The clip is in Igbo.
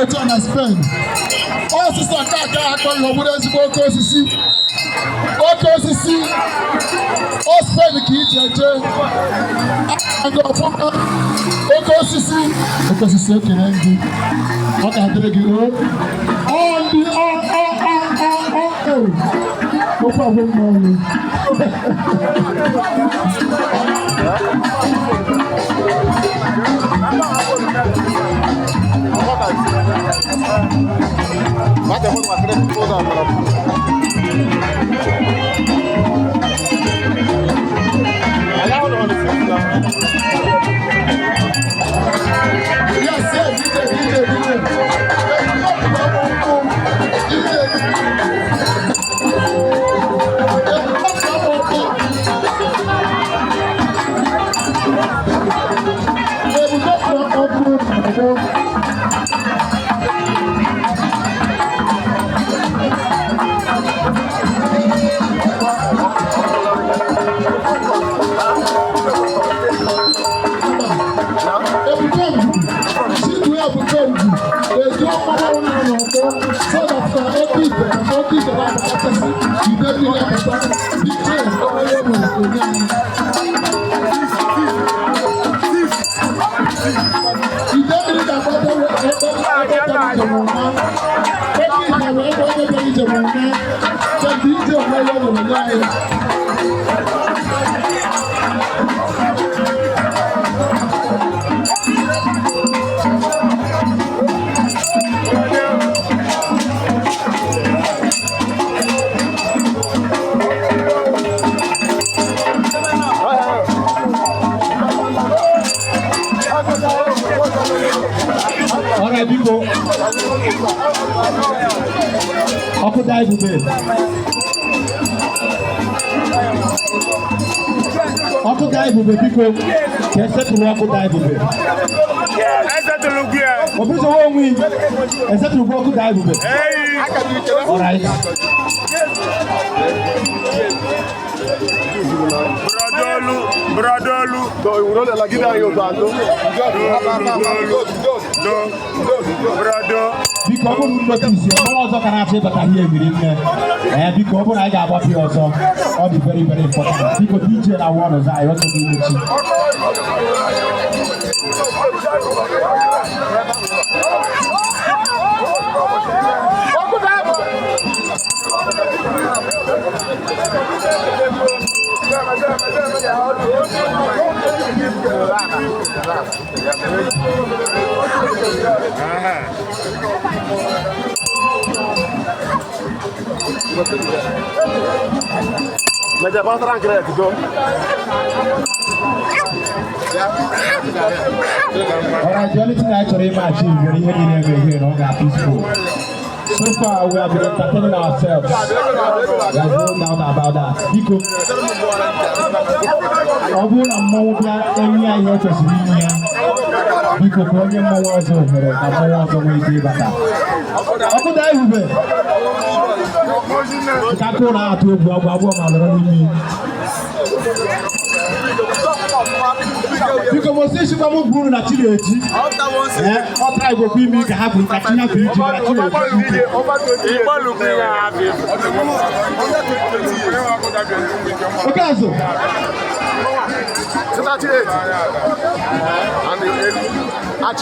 etu na Spain. Osisi nke aka akpọ ihe obodo ezigbo oke osisi. Oke osisi. O Spain ka iji eje. Aga ọfụma. Oke osisi. Oke osisi ekele ndị. Ọ ga-adịrị gị o. Ofe abụ mmanụ. Ọkụ daa ebube. Ọkụ daa ebube biko ka esetụrụ ọkụ daa ebube. Obiso wo onwe esetụrụ ọkụ daa ebube. All right. Bradolu. Biko ọ bụrụ nnọtisi ọmụrụ ọzọ ka na-achọ ịbata ihe ebiri nne. Biko ọ bụrụ na anyị ga-agbapụ ọzọ ọ dị very very important. Biko DJ na awa ọzọ anyị ọzọ ga-emechi. Mais j'ai pas tranquille avec toi. Alright, the only thing I actually achieve when you hear here on that peaceful. So far, we have been entertaining ourselves. There's no doubt about that. Because although I'm more than any I hear to see here, because when you're more words over it, I'm more words over it. How could I do it? I can't go out to a because most of them are born na Chile. All try go be me to have in Katina village na Chile. Okay, so. And